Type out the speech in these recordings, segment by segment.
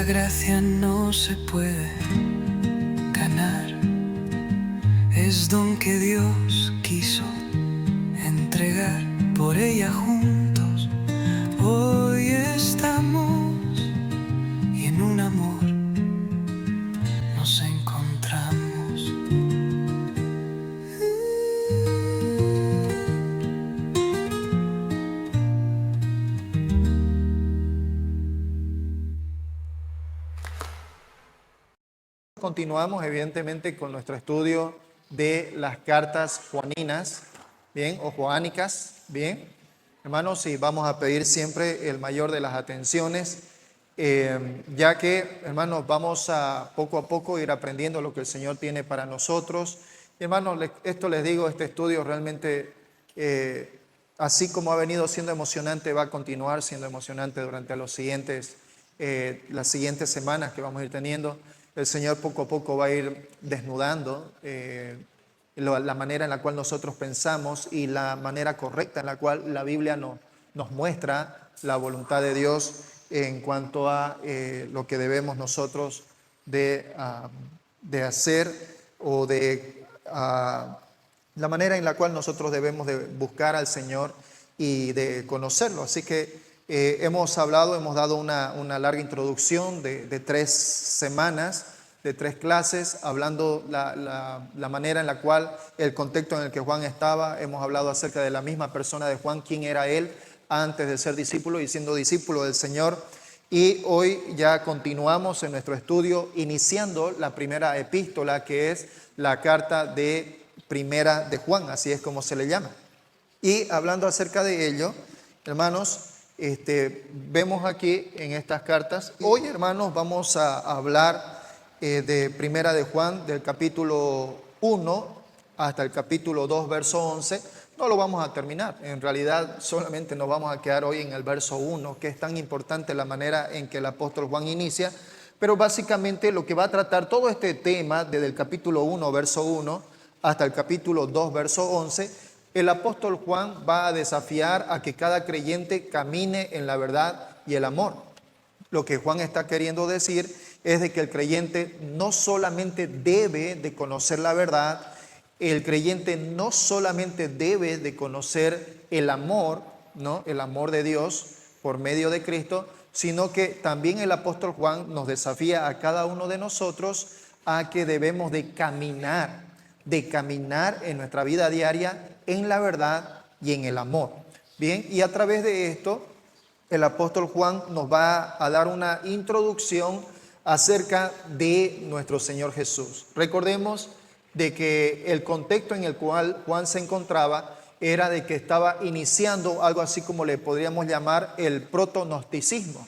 gracia no se puede ganar, es don que Dios quiso entregar. Por ella juntos hoy estamos y en un amor nos encontramos. Continuamos evidentemente con nuestro estudio de las cartas juaninas, bien, o joánicas, bien. Hermanos, y vamos a pedir siempre el mayor de las atenciones, ya que, hermanos, vamos a poco ir aprendiendo lo que el Señor tiene para nosotros. Hermanos, esto les digo, este estudio realmente, así como ha venido siendo emocionante, va a continuar siendo emocionante durante las siguientes semanas que vamos a ir teniendo. El Señor poco a poco va a ir desnudando la manera en la cual nosotros pensamos y la manera correcta en la cual la Biblia nos muestra la voluntad de Dios en cuanto a lo que debemos nosotros de hacer o de la manera en la cual nosotros debemos de buscar al Señor y de conocerlo. Así que hemos dado una larga introducción de 3 semanas, de 3 clases, hablando la manera en la cual, el contexto en el que Juan estaba. Hemos hablado acerca de la misma persona de Juan, quién era él antes de ser discípulo y siendo discípulo del Señor. Y hoy ya continuamos en nuestro estudio, iniciando la primera epístola, que es la carta de Primera de Juan, así es como se le llama. Y hablando acerca de ello, hermanos, vemos aquí en estas cartas, hoy, hermanos, vamos a hablar de Primera de Juan, del capítulo 1 hasta el capítulo 2, verso 11. No lo vamos a terminar, en realidad solamente nos vamos a quedar hoy en el verso 1, que es tan importante la manera en que el apóstol Juan inicia, pero básicamente lo que va a tratar todo este tema, desde el capítulo 1, verso 1, hasta el capítulo 2, verso 11, el apóstol Juan va a desafiar a que cada creyente camine en la verdad y el amor. Lo que Juan está queriendo decir es de que el creyente no solamente debe de conocer la verdad, el creyente no solamente debe de conocer el amor, ¿no? El amor de Dios por medio de Cristo, sino que también el apóstol Juan nos desafía a cada uno de nosotros a que debemos de caminar en nuestra vida diaria en la verdad y en el amor. Bien, y a través de esto, el apóstol Juan nos va a dar una introducción acerca de nuestro Señor Jesús. Recordemos de que el contexto en el cual Juan se encontraba era de que estaba iniciando algo así como le podríamos llamar el proto-gnosticismo.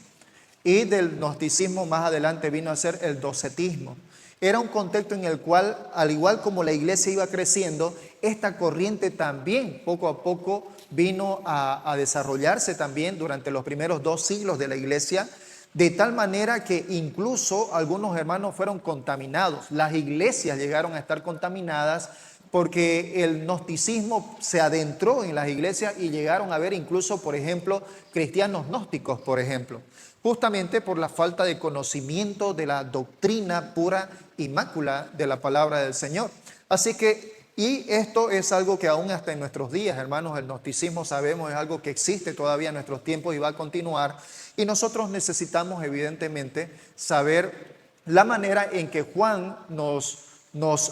Y del gnosticismo más adelante vino a ser el docetismo. Era un contexto en el cual, al igual como la iglesia iba creciendo, esta corriente también poco a poco vino a desarrollarse también durante los primeros 2 siglos de la iglesia, de tal manera que incluso algunos hermanos fueron contaminados. Las iglesias llegaron a estar contaminadas porque el gnosticismo se adentró en las iglesias y llegaron a ver incluso, por ejemplo, cristianos gnósticos, por ejemplo, justamente por la falta de conocimiento de la doctrina pura y mácula de la palabra del Señor. Así que, y esto es algo que aún hasta en nuestros días, hermanos, el gnosticismo sabemos es algo que existe todavía en nuestros tiempos y va a continuar. Y nosotros necesitamos evidentemente saber la manera en que Juan nos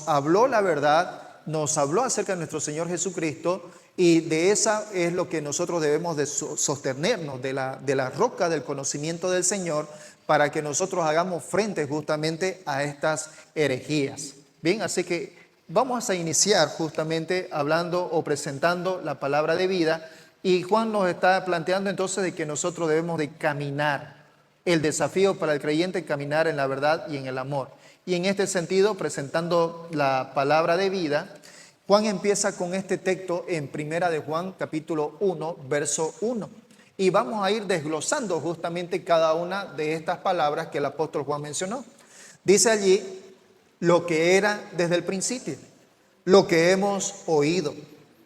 habló la verdad, nos habló acerca de nuestro Señor Jesucristo, y de esa es lo que nosotros debemos de sostenernos, de la roca del conocimiento del Señor, para que nosotros hagamos frente justamente a estas herejías. Bien, así que vamos a iniciar justamente hablando o presentando la palabra de vida, y Juan nos está planteando entonces de que nosotros debemos de caminar, el desafío para el creyente, caminar en la verdad y en el amor. Y en este sentido, presentando la palabra de vida, Juan empieza con este texto en Primera de Juan, capítulo 1, verso 1. Y vamos a ir desglosando justamente cada una de estas palabras que el apóstol Juan mencionó. Dice allí, lo que era desde el principio, lo que hemos oído,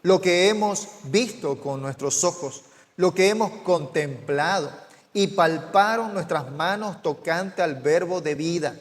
lo que hemos visto con nuestros ojos, lo que hemos contemplado y palparon nuestras manos tocante al verbo de vida.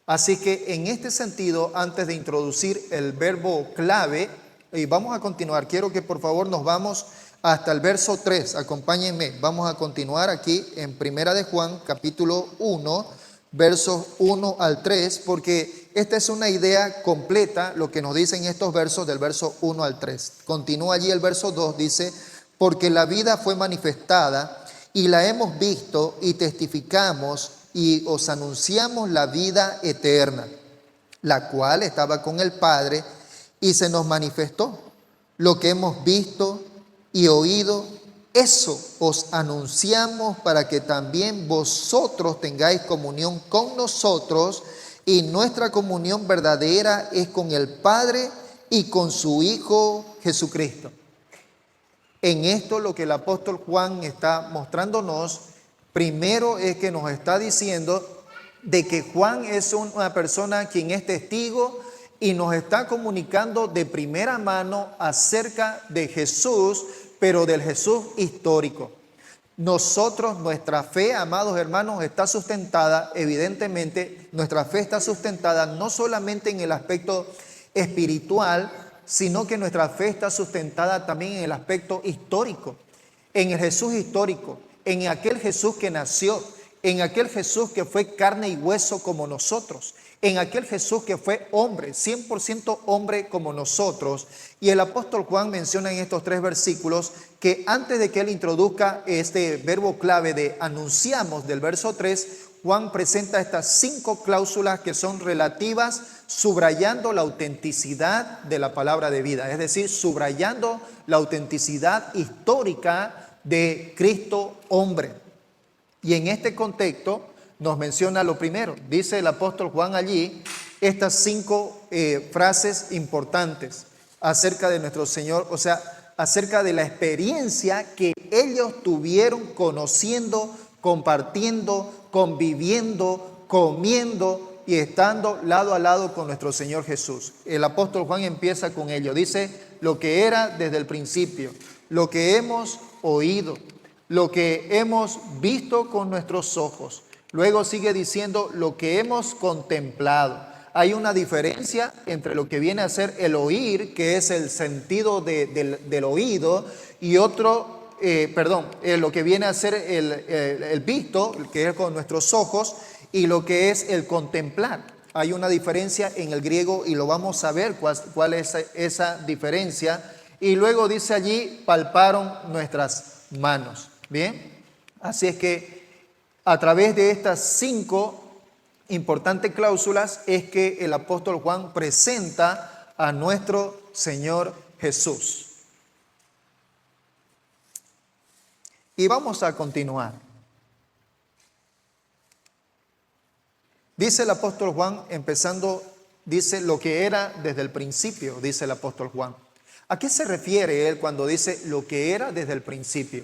Así que en este sentido, antes de introducir el verbo clave, y vamos a continuar, quiero que por favor nos vamos hasta el verso 3, acompáñenme, vamos a continuar aquí en Primera de Juan, capítulo 1, versos 1 al 3, porque esta es una idea completa, lo que nos dicen estos versos del verso 1 al 3. Continúa allí el verso 2, dice, porque la vida fue manifestada y la hemos visto y testificamos y os anunciamos la vida eterna, la cual estaba con el Padre y se nos manifestó. Lo que hemos visto y oído, eso os anunciamos para que también vosotros tengáis comunión con nosotros, y nuestra comunión verdadera es con el Padre y con su Hijo Jesucristo. En esto lo que el apóstol Juan está mostrándonos, primero es que nos está diciendo de que Juan es una persona quien es testigo y nos está comunicando de primera mano acerca de Jesús, pero del Jesús histórico. Nosotros, nuestra fe, amados hermanos, está sustentada, evidentemente, nuestra fe está sustentada no solamente en el aspecto espiritual, sino que nuestra fe está sustentada también en el aspecto histórico, en el Jesús histórico, en aquel Jesús que nació, en aquel Jesús que fue carne y hueso como nosotros, en aquel Jesús que fue hombre, 100% hombre como nosotros. Y el apóstol Juan menciona en estos 3 versículos que antes de que él introduzca este verbo clave de anunciamos del verso 3, Juan presenta estas 5 cláusulas que son relativas, subrayando la autenticidad de la palabra de vida, es decir, subrayando la autenticidad histórica de Cristo hombre. Y en este contexto nos menciona lo primero, dice el apóstol Juan allí, estas 5 frases importantes acerca de nuestro Señor, o sea, acerca de la experiencia que ellos tuvieron conociendo, compartiendo, conviviendo, comiendo y estando lado a lado con nuestro Señor Jesús. El apóstol Juan empieza con ello, dice lo que era desde el principio, lo que hemos oído, lo que hemos visto con nuestros ojos. Luego sigue diciendo lo que hemos contemplado. Hay una diferencia entre lo que viene a ser el oír, que es el sentido del oído, y lo que viene a ser el visto, que es con nuestros ojos, y lo que es el contemplar. Hay una diferencia en el griego y lo vamos a ver cuál es esa diferencia. Y luego dice allí, palparon nuestras manos. Bien, así es que a través de estas 5 importantes cláusulas es que el apóstol Juan presenta a nuestro Señor Jesús. Y vamos a continuar. Dice el apóstol Juan, empezando, dice lo que era desde el principio, dice el apóstol Juan. ¿A qué se refiere él cuando dice lo que era desde el principio?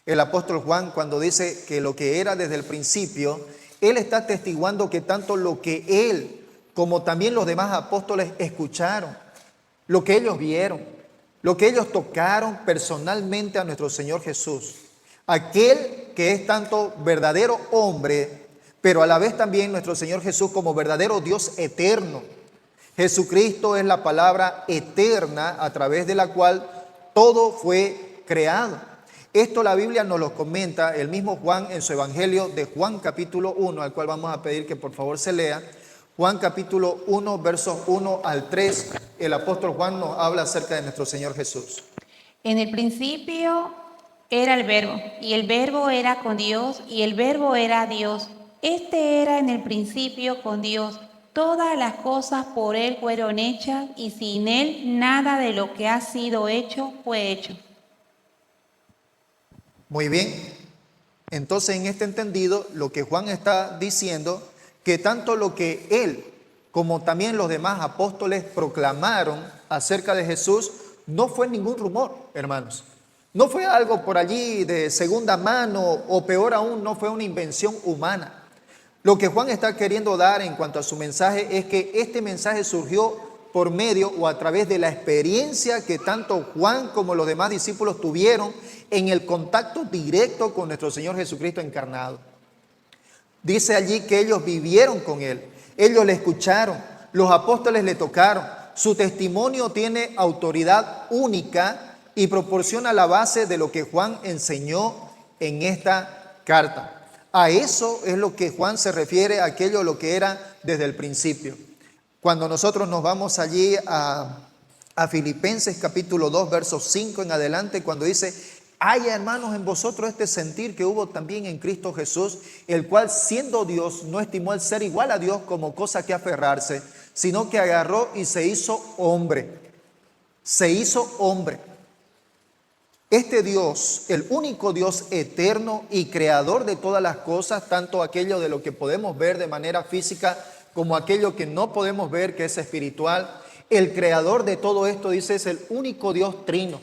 El apóstol Juan, cuando dice que lo que era desde el principio, él está atestiguando que tanto lo que él como también los demás apóstoles escucharon, lo que ellos vieron, lo que ellos tocaron personalmente a nuestro Señor Jesús, aquel que es tanto verdadero hombre, pero a la vez también nuestro Señor Jesús como verdadero Dios eterno. Jesucristo es la palabra eterna a través de la cual todo fue creado. Esto la Biblia nos lo comenta el mismo Juan en su Evangelio de Juan capítulo 1, al cual vamos a pedir que por favor se lea. Juan capítulo 1, versos 1 al 3, el apóstol Juan nos habla acerca de nuestro Señor Jesús. En el principio era el verbo, y el verbo era con Dios, y el verbo era Dios. Este era en el principio con Dios. Todas las cosas por Él fueron hechas, y sin Él nada de lo que ha sido hecho fue hecho. Muy bien, entonces en este entendido lo que Juan está diciendo, que tanto lo que él como también los demás apóstoles proclamaron acerca de Jesús no fue ningún rumor, hermanos. No fue algo por allí de segunda mano o peor aún, no fue una invención humana. Lo que Juan está queriendo dar en cuanto a su mensaje es que este mensaje surgió por medio o a través de la experiencia que tanto Juan como los demás discípulos tuvieron en el contacto directo con nuestro Señor Jesucristo encarnado. Dice allí que ellos vivieron con Él, ellos le escucharon, los apóstoles le tocaron. Su testimonio tiene autoridad única y proporciona la base de lo que Juan enseñó en esta carta. A eso es lo que Juan se refiere, a aquello lo que era desde el principio. Cuando nosotros nos vamos allí a Filipenses capítulo 2, versos 5 en adelante, cuando dice: haya, hermanos, en vosotros este sentir que hubo también en Cristo Jesús, el cual, siendo Dios, no estimó el ser igual a Dios como cosa que aferrarse, sino que agarró y se hizo hombre. Se hizo hombre. Este Dios, el único Dios eterno y creador de todas las cosas, tanto aquello de lo que podemos ver de manera física como aquello que no podemos ver, que es espiritual, el creador de todo esto, dice, es el único Dios trino,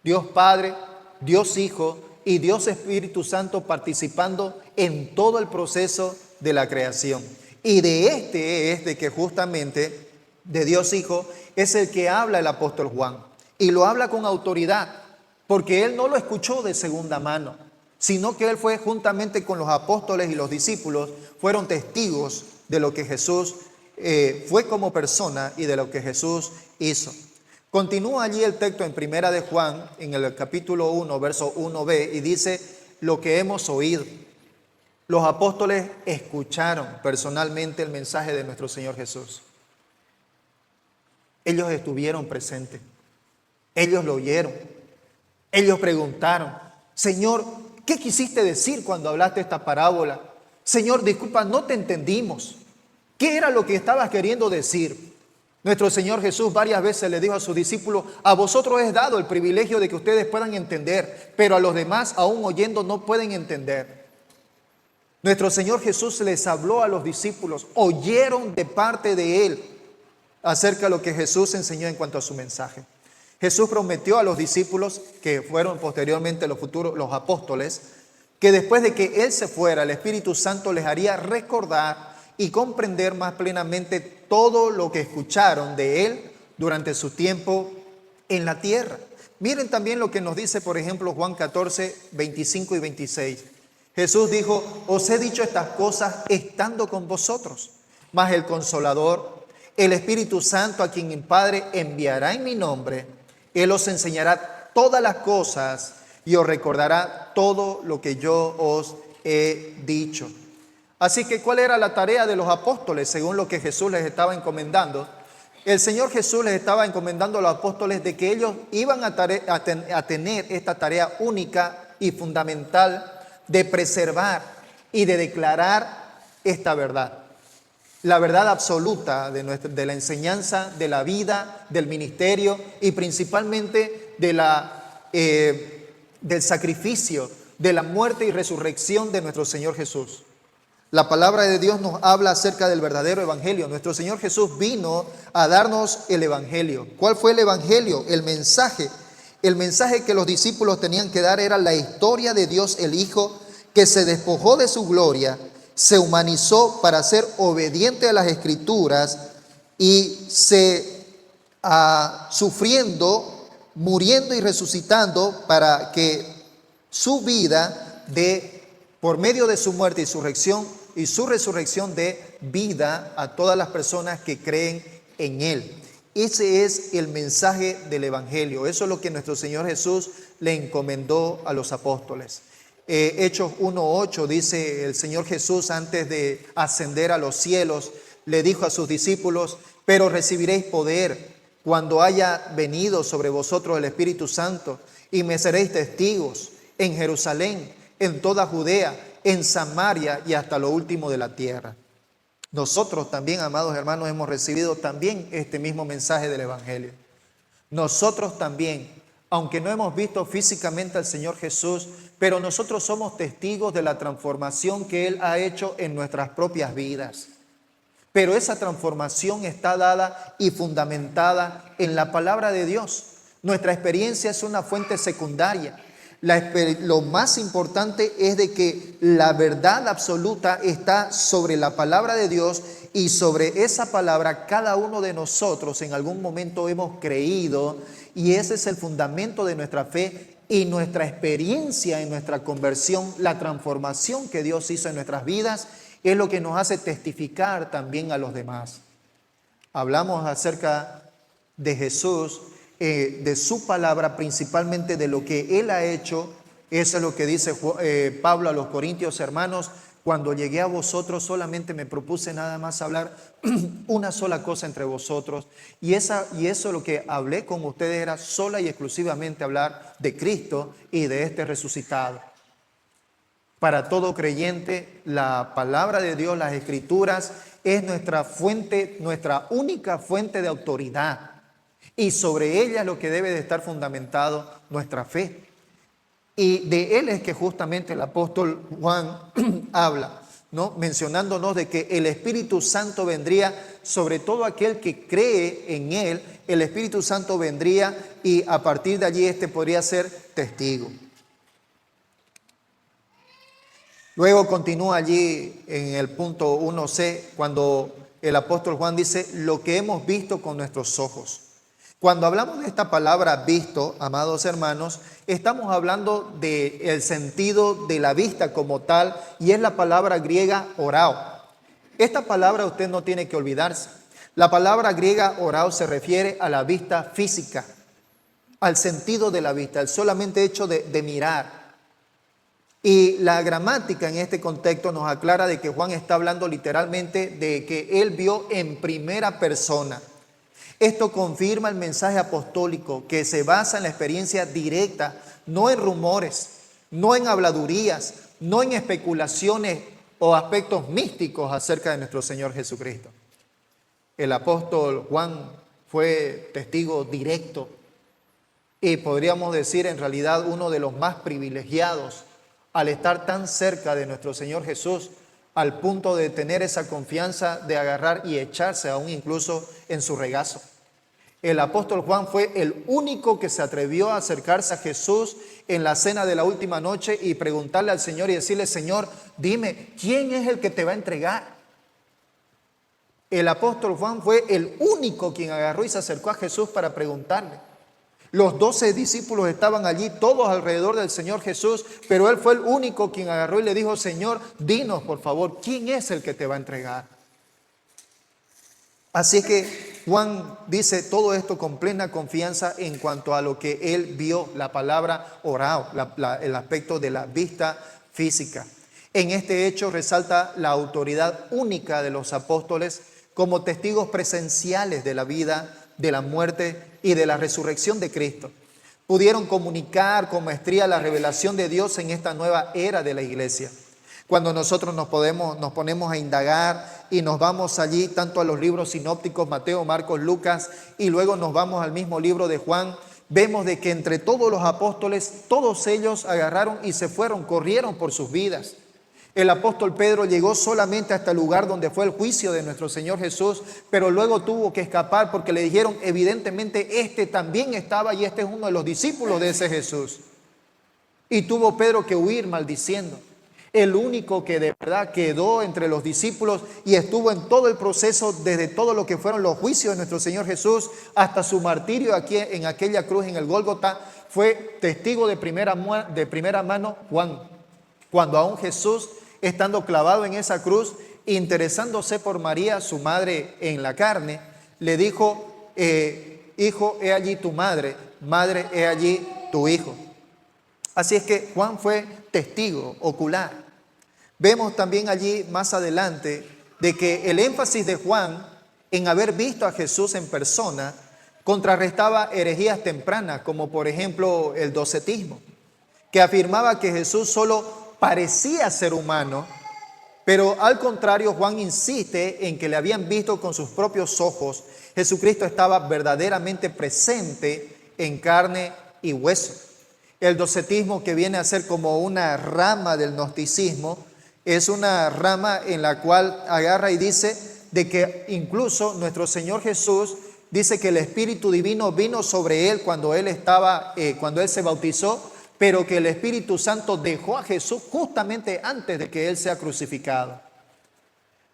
Dios Padre, Dios Hijo y Dios Espíritu Santo participando en todo el proceso de la creación. Y de que justamente de Dios Hijo es el que habla el apóstol Juan. Y lo habla con autoridad, porque él no lo escuchó de segunda mano, sino que él fue juntamente con los apóstoles y los discípulos, fueron testigos de lo que Jesús fue como persona y de lo que Jesús hizo. Continúa allí el texto en Primera de Juan, en el capítulo 1, verso 1b, y dice: lo que hemos oído. Los apóstoles escucharon personalmente el mensaje de nuestro Señor Jesús. Ellos estuvieron presentes. Ellos lo oyeron. Ellos preguntaron: Señor, ¿qué quisiste decir cuando hablaste esta parábola? Señor, disculpa, no te entendimos. ¿Qué era lo que estabas queriendo decir? Nuestro Señor Jesús varias veces le dijo a sus discípulos: a vosotros es dado el privilegio de que ustedes puedan entender, pero a los demás, aún oyendo, no pueden entender. Nuestro Señor Jesús les habló a los discípulos, oyeron de parte de Él acerca de lo que Jesús enseñó en cuanto a su mensaje. Jesús prometió a los discípulos, que fueron posteriormente los apóstoles, que después de que Él se fuera, el Espíritu Santo les haría recordar y comprender más plenamente todo lo que escucharon de Él durante su tiempo en la tierra. Miren también lo que nos dice, por ejemplo, Juan 14, 25 y 26. Jesús dijo: os he dicho estas cosas estando con vosotros, mas el Consolador, el Espíritu Santo, a quien el Padre enviará en mi nombre, Él os enseñará todas las cosas y os recordará todo lo que yo os he dicho. Así que, ¿cuál era la tarea de los apóstoles según lo que Jesús les estaba encomendando? El Señor Jesús les estaba encomendando a los apóstoles de que ellos iban a tener esta tarea única y fundamental de preservar y de declarar esta verdad. La verdad absoluta de la enseñanza, de la vida, del ministerio y principalmente del sacrificio, de la muerte y resurrección de nuestro Señor Jesús. La palabra de Dios nos habla acerca del verdadero evangelio. Nuestro Señor Jesús vino a darnos el evangelio. ¿Cuál fue el evangelio? El mensaje. El mensaje que los discípulos tenían que dar era la historia de Dios el Hijo, que se despojó de su gloria, se humanizó para ser obediente a las Escrituras y sufriendo, muriendo y resucitando para que su vida por medio de su muerte y su resurrección dé vida a todas las personas que creen en Él. Ese es el mensaje del evangelio. Eso es lo que nuestro Señor Jesús le encomendó a los apóstoles. Hechos 1:8 dice: el Señor Jesús, antes de ascender a los cielos, le dijo a sus discípulos: pero recibiréis poder cuando haya venido sobre vosotros el Espíritu Santo, y me seréis testigos en Jerusalén, en toda Judea, en Samaria y hasta lo último de la tierra. Nosotros también, amados hermanos, hemos recibido también este mismo mensaje del evangelio. Nosotros también, aunque no hemos visto físicamente al Señor Jesús, pero nosotros somos testigos de la transformación que Él ha hecho en nuestras propias vidas. Pero esa transformación está dada y fundamentada en la palabra de Dios. Nuestra experiencia es una fuente secundaria. Lo más importante es de que la verdad absoluta está sobre la palabra de Dios, y sobre esa palabra cada uno de nosotros en algún momento hemos creído, y ese es el fundamento de nuestra fe y nuestra experiencia en nuestra conversión. La transformación que Dios hizo en nuestras vidas es lo que nos hace testificar también a los demás. Hablamos acerca de Jesús, de su palabra, principalmente de lo que Él ha hecho. Eso es lo que dice Pablo a los Corintios: hermanos, cuando llegué a vosotros solamente me propuse nada más hablar una sola cosa entre vosotros, y eso lo que hablé con ustedes era sola y exclusivamente hablar de Cristo y de este resucitado. Para todo creyente, la palabra de Dios, las Escrituras, es nuestra fuente, nuestra única fuente de autoridad, y sobre ella es lo que debe de estar fundamentado nuestra fe. Y de él es que justamente el apóstol Juan habla, ¿no? Mencionándonos de que el Espíritu Santo vendría sobre todo aquel que cree en él. El Espíritu Santo vendría, y a partir de allí podría ser testigo. Luego continúa allí en el punto 1c, cuando el apóstol Juan dice: lo que hemos visto con nuestros ojos. Cuando hablamos de esta palabra visto, amados hermanos, estamos hablando del sentido de la vista como tal, y es la palabra griega orao. Esta palabra usted no tiene que olvidarse. La palabra griega orao se refiere a la vista física, al sentido de la vista, el solamente hecho de mirar. Y la gramática en este contexto nos aclara de que Juan está hablando literalmente de que él vio en primera persona. Esto confirma el mensaje apostólico, que se basa en la experiencia directa, no en rumores, no en habladurías, no en especulaciones o aspectos místicos acerca de nuestro Señor Jesucristo. El apóstol Juan fue testigo directo, y podríamos decir en realidad uno de los más privilegiados al estar tan cerca de nuestro Señor Jesús, al punto de tener esa confianza de agarrar y echarse aún incluso en su regazo. El apóstol Juan fue el único que se atrevió a acercarse a Jesús en la cena de la última noche y preguntarle al Señor y decirle: Señor, dime, ¿quién es el que te va a entregar? El apóstol Juan fue el único quien agarró y se acercó a Jesús para preguntarle. Los 12 discípulos estaban allí, todos alrededor del Señor Jesús, pero él fue el único quien agarró y le dijo: Señor, dinos por favor, ¿quién es el que te va a entregar? Así que Juan dice todo esto con plena confianza en cuanto a lo que él vio, la palabra orao, el aspecto de la vista física. En este hecho resalta la autoridad única de los apóstoles como testigos presenciales de la vida, de la muerte y de la resurrección de Cristo. Pudieron comunicar con maestría la revelación de Dios en esta nueva era de la iglesia. Cuando nosotros nos ponemos a indagar y nos vamos allí tanto a los libros sinópticos, Mateo, Marcos, Lucas, y luego nos vamos al mismo libro de Juan, vemos de que entre todos los apóstoles, todos ellos agarraron y se fueron, corrieron por sus vidas. El apóstol Pedro llegó solamente hasta el lugar donde fue el juicio de nuestro Señor Jesús, pero luego tuvo que escapar porque le dijeron: evidentemente este también estaba, y este es uno de los discípulos de ese Jesús. Y tuvo Pedro que huir maldiciendo. El único que de verdad quedó entre los discípulos y estuvo en todo el proceso, desde todo lo que fueron los juicios de nuestro Señor Jesús hasta su martirio aquí en aquella cruz en el Gólgota, fue testigo de primera mano Juan. Cuando aún Jesús, estando clavado en esa cruz, interesándose por María, su madre en la carne, le dijo: hijo, he allí tu madre, madre, he allí tu hijo. Así es que Juan fue testigo ocular. Vemos también allí más adelante de que el énfasis de Juan en haber visto a Jesús en persona contrarrestaba herejías tempranas, como por ejemplo el docetismo, que afirmaba que Jesús solo parecía ser humano, pero al contrario, Juan insiste en que le habían visto con sus propios ojos. Jesucristo estaba verdaderamente presente en carne y hueso. El docetismo, que viene a ser como una rama del gnosticismo, es una rama en la cual agarra y dice de que incluso nuestro Señor Jesús dice que el Espíritu Divino vino sobre él cuando él se bautizó, pero que el Espíritu Santo dejó a Jesús justamente antes de que Él sea crucificado.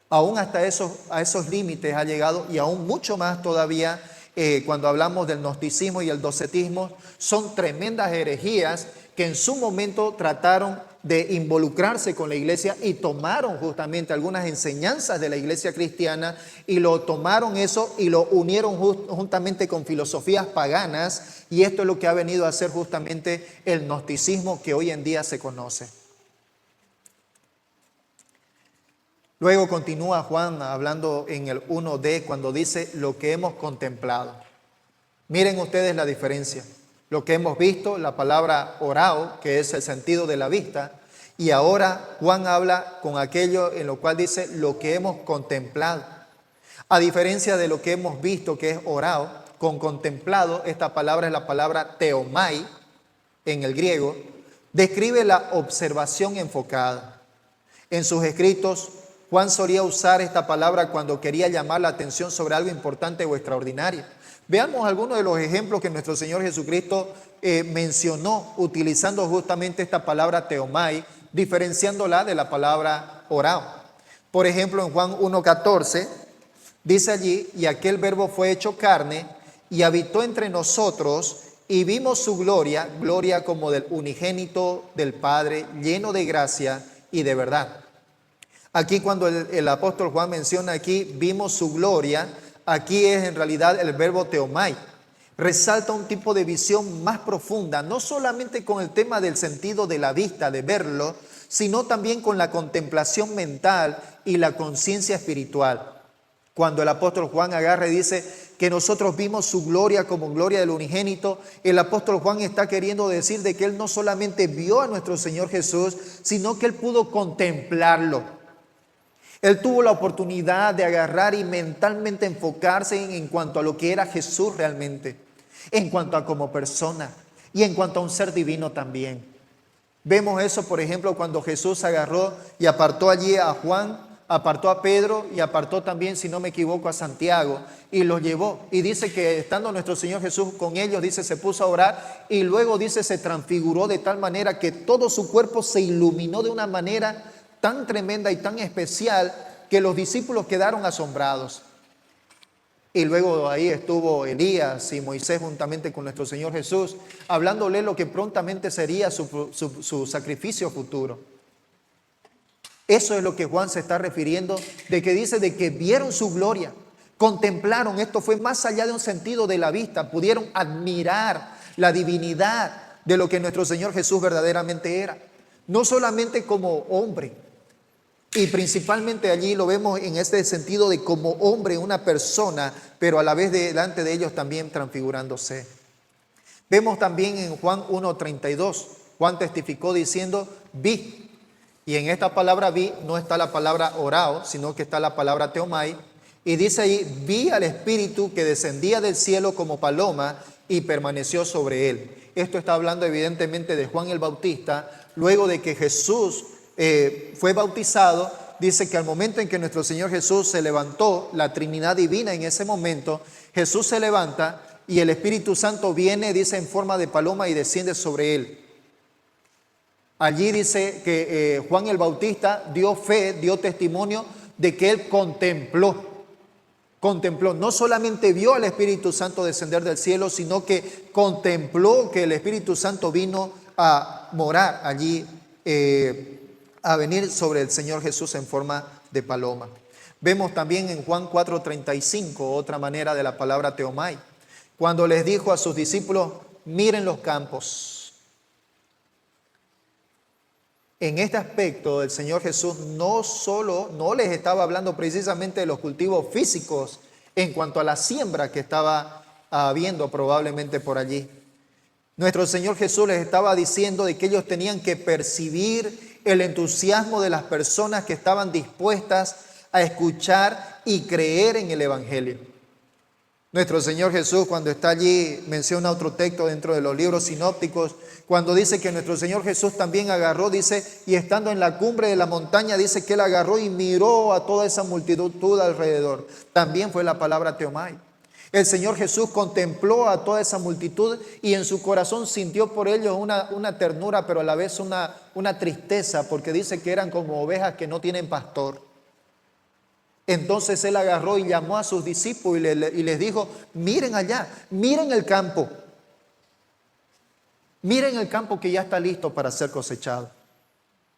Aún hasta a esos límites ha llegado, y aún mucho más todavía cuando hablamos del gnosticismo y el docetismo. Son tremendas herejías que en su momento trataron de involucrarse con la iglesia y tomaron justamente algunas enseñanzas de la iglesia cristiana y lo tomaron eso y lo unieron juntamente con filosofías paganas, y esto es lo que ha venido a ser justamente el gnosticismo que hoy en día se conoce. Luego continúa Juan hablando en el 1D cuando dice lo que hemos contemplado. Miren ustedes la diferencia. Lo que hemos visto, la palabra orao, que es el sentido de la vista, y ahora Juan habla con aquello en lo cual dice lo que hemos contemplado. A diferencia de lo que hemos visto, que es orao, con contemplado, esta palabra es la palabra theomai en el griego, describe la observación enfocada. En sus escritos, Juan solía usar esta palabra cuando quería llamar la atención sobre algo importante o extraordinario. Veamos algunos de los ejemplos que nuestro Señor Jesucristo mencionó utilizando justamente esta palabra theomai, diferenciándola de la palabra orao. Por ejemplo, en Juan 1:14 dice allí: y aquel verbo fue hecho carne y habitó entre nosotros, y vimos su gloria, gloria como del unigénito del Padre, lleno de gracia y de verdad. Aquí cuando el apóstol Juan menciona aquí, vimos su gloria, aquí es en realidad el verbo theomai. Resalta un tipo de visión más profunda, no solamente con el tema del sentido de la vista, de verlo, sino también con la contemplación mental y la conciencia espiritual. Cuando el apóstol Juan agarra y dice que nosotros vimos su gloria como gloria del unigénito, el apóstol Juan está queriendo decir de que él no solamente vio a nuestro Señor Jesús, sino que él pudo contemplarlo. Él tuvo la oportunidad de agarrar y mentalmente enfocarse en cuanto a lo que era Jesús realmente, en cuanto a como persona y en cuanto a un ser divino también. Vemos eso, por ejemplo, cuando Jesús agarró y apartó allí a Juan, apartó a Pedro y apartó también, si no me equivoco, a Santiago y los llevó. Y dice que estando nuestro Señor Jesús con ellos, dice, se puso a orar y luego dice, se transfiguró de tal manera que todo su cuerpo se iluminó de una manera tan tremenda y tan especial que los discípulos quedaron asombrados. Y luego ahí estuvo Elías y Moisés juntamente con nuestro Señor Jesús, hablándole lo que prontamente sería su sacrificio futuro. Eso es lo que Juan se está refiriendo, de que dice de que vieron su gloria, contemplaron. Esto fue más allá de un sentido de la vista, pudieron admirar la divinidad de lo que nuestro Señor Jesús verdaderamente era, no solamente como hombre. Y principalmente allí lo vemos en este sentido de como hombre, una persona, pero a la vez delante de ellos también transfigurándose. Vemos también en Juan 1:32, Juan testificó diciendo, vi. Y en esta palabra vi no está la palabra orao, sino que está la palabra theomai. Y dice ahí, vi al Espíritu que descendía del cielo como paloma y permaneció sobre él. Esto está hablando evidentemente de Juan el Bautista, luego de que Jesús fue bautizado. Dice que al momento en que nuestro Señor Jesús se levantó, la Trinidad Divina en ese momento, Jesús se levanta y el Espíritu Santo viene, dice, en forma de paloma y desciende sobre él. Allí dice que Juan el Bautista dio fe, dio testimonio de que él contempló, no solamente vio al Espíritu Santo descender del cielo, sino que contempló que el Espíritu Santo vino a morar allí, a venir sobre el Señor Jesús en forma de paloma. Vemos también en Juan 4:35 otra manera de la palabra theomai, cuando les dijo a sus discípulos, miren los campos. En este aspecto el Señor Jesús no les estaba hablando precisamente de los cultivos físicos en cuanto a la siembra que estaba habiendo probablemente por allí. Nuestro Señor Jesús les estaba diciendo de que ellos tenían que percibir el entusiasmo de las personas que estaban dispuestas a escuchar y creer en el Evangelio. Nuestro Señor Jesús, cuando está allí, menciona otro texto dentro de los libros sinópticos, cuando dice que nuestro Señor Jesús también agarró, dice, y estando en la cumbre de la montaña, dice que Él agarró y miró a toda esa multitud alrededor. También fue la palabra theomai. El Señor Jesús contempló a toda esa multitud y en su corazón sintió por ellos una ternura, pero a la vez una tristeza, porque dice que eran como ovejas que no tienen pastor. Entonces Él agarró y llamó a sus discípulos y les dijo: miren allá, miren el campo que ya está listo para ser cosechado.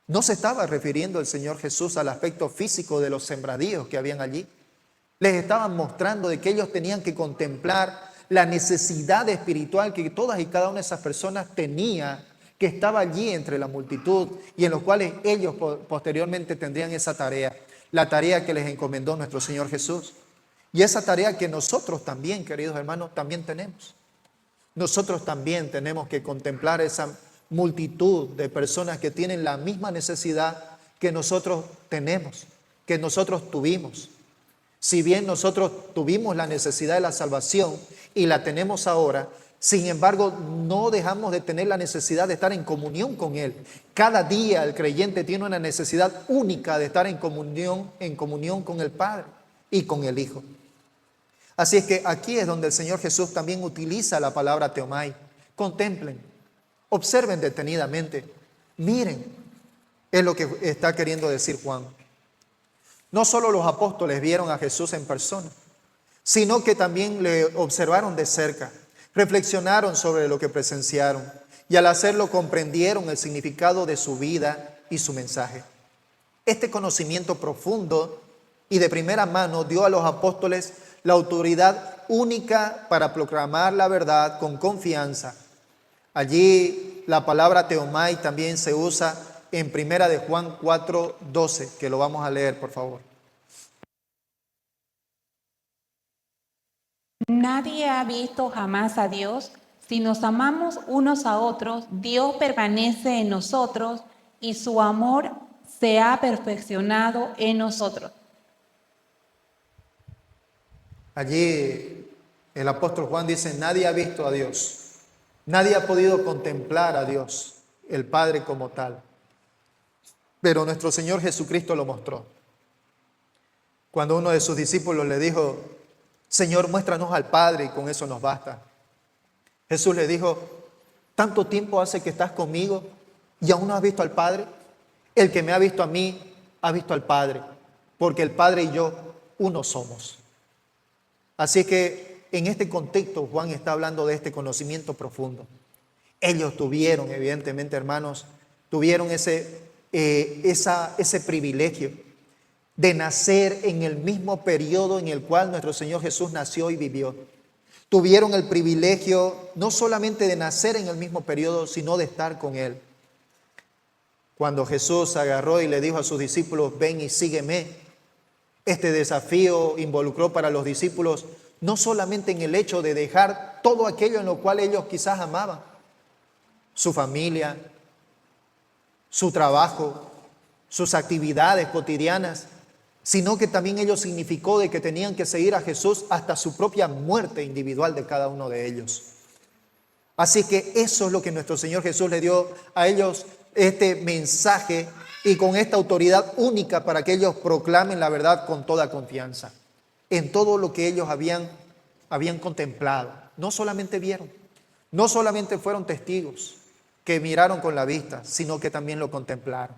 No se estaba refiriendo el Señor Jesús al aspecto físico de los sembradíos que habían allí. Les estaban mostrando de que ellos tenían que contemplar la necesidad espiritual que todas y cada una de esas personas tenía, que estaba allí entre la multitud y en los cuales ellos posteriormente tendrían esa tarea, la tarea que les encomendó nuestro Señor Jesús. Y esa tarea que nosotros también, queridos hermanos, también tenemos. Nosotros también tenemos que contemplar esa multitud de personas que tienen la misma necesidad que nosotros tenemos, que nosotros tuvimos. Si bien nosotros tuvimos la necesidad de la salvación y la tenemos ahora, sin embargo, no dejamos de tener la necesidad de estar en comunión con Él. Cada día el creyente tiene una necesidad única de estar en comunión con el Padre y con el Hijo. Así es que aquí es donde el Señor Jesús también utiliza la palabra teomai. Contemplen, observen detenidamente, miren, es lo que está queriendo decir Juan. No solo los apóstoles vieron a Jesús en persona, sino que también le observaron de cerca, reflexionaron sobre lo que presenciaron y al hacerlo comprendieron el significado de su vida y su mensaje. Este conocimiento profundo y de primera mano dio a los apóstoles la autoridad única para proclamar la verdad con confianza. Allí la palabra teomai también se usa en Primera de Juan 4:12, que lo vamos a leer, por favor. Nadie ha visto jamás a Dios. Si nos amamos unos a otros, Dios permanece en nosotros y su amor se ha perfeccionado en nosotros. Allí el apóstol Juan dice: nadie ha visto a Dios, nadie ha podido contemplar a Dios, el Padre como tal. Pero nuestro Señor Jesucristo lo mostró. Cuando uno de sus discípulos le dijo: Señor, muéstranos al Padre y con eso nos basta. Jesús le dijo: ¿tanto tiempo hace que estás conmigo y aún no has visto al Padre? El que me ha visto a mí, ha visto al Padre, porque el Padre y yo uno somos. Así que en este contexto Juan está hablando de este conocimiento profundo. Ellos tuvieron, evidentemente, hermanos, tuvieron ese privilegio de nacer en el mismo periodo en el cual nuestro Señor Jesús nació y vivió. Tuvieron el privilegio no solamente de nacer en el mismo periodo, sino de estar con Él. Cuando Jesús agarró y le dijo a sus discípulos: ven y sígueme, este desafío involucró para los discípulos no solamente en el hecho de dejar todo aquello en lo cual ellos quizás amaban, su familia, su trabajo, sus actividades cotidianas, sino que también ello significó de que tenían que seguir a Jesús hasta su propia muerte individual de cada uno de ellos. Así que eso es lo que nuestro Señor Jesús le dio a ellos, este mensaje, y con esta autoridad única para que ellos proclamen la verdad con toda confianza, en todo lo que ellos habían contemplado. No solamente vieron, no solamente fueron testigos que miraron con la vista, sino que también lo contemplaron.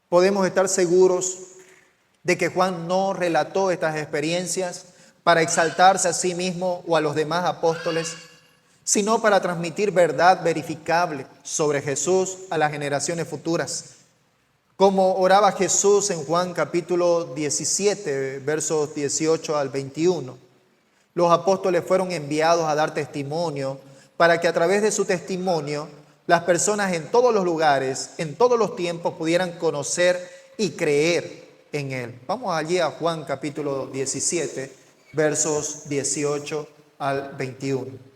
Podemos estar seguros de que Juan no relató estas experiencias para exaltarse a sí mismo o a los demás apóstoles, sino para transmitir verdad verificable sobre Jesús a las generaciones futuras. Como oraba Jesús en Juan capítulo 17, versos 18 al 21. Los apóstoles fueron enviados a dar testimonio para que a través de su testimonio las personas en todos los lugares, en todos los tiempos, pudieran conocer y creer en Él. Vamos allí a Juan capítulo 17, versos 18 al 21.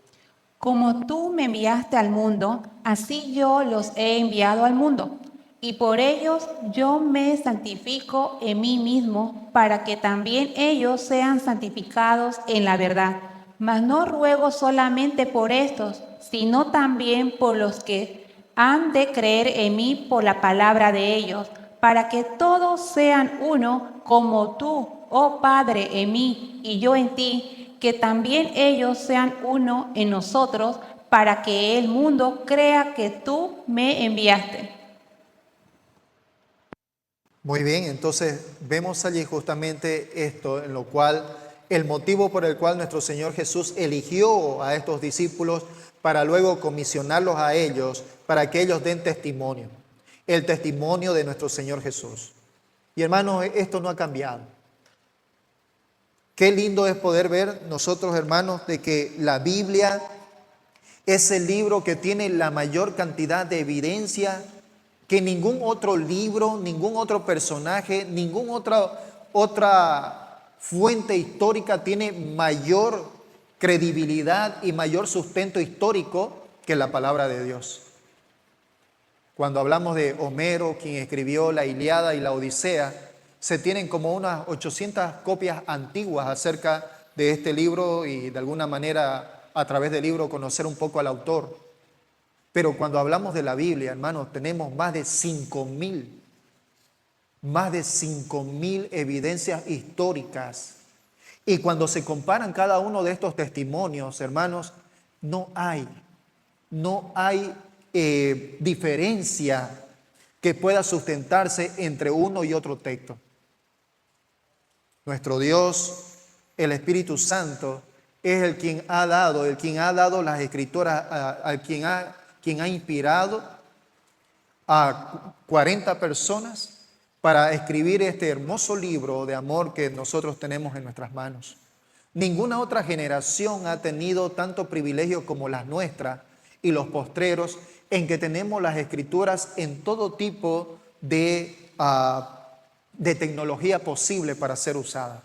Como tú me enviaste al mundo, así yo los he enviado al mundo. Y por ellos yo me santifico en mí mismo, para que también ellos sean santificados en la verdad. Mas no ruego solamente por estos, sino también por los que han de creer en mí por la palabra de ellos, para que todos sean uno, como tú, oh Padre, en mí y yo en ti, que también ellos sean uno en nosotros, para que el mundo crea que tú me enviaste. Muy bien, entonces vemos allí justamente esto, en lo cual el motivo por el cual nuestro Señor Jesús eligió a estos discípulos para luego comisionarlos a ellos, para que ellos den testimonio, el testimonio de nuestro Señor Jesús. Y hermanos, esto no ha cambiado. Qué lindo es poder ver nosotros, hermanos, de que la Biblia es el libro que tiene la mayor cantidad de evidencia que ningún otro libro, ningún otro personaje, ninguna otra fuente histórica tiene mayor credibilidad y mayor sustento histórico que la palabra de Dios. Cuando hablamos de Homero, quien escribió la Ilíada y la Odisea, se tienen como unas 800 copias antiguas acerca de este libro y de alguna manera a través del libro conocer un poco al autor. Pero cuando hablamos de la Biblia, hermanos, tenemos más de 5.000 evidencias históricas. Y cuando se comparan cada uno de estos testimonios, hermanos, no hay diferencia que pueda sustentarse entre uno y otro texto. Nuestro Dios, el Espíritu Santo, es el quien ha dado las escrituras, quien ha inspirado a 40 personas para escribir este hermoso libro de amor que nosotros tenemos en nuestras manos. Ninguna otra generación ha tenido tanto privilegio como la nuestra y los postreros, en que tenemos las escrituras en todo tipo de tecnología posible para ser usada.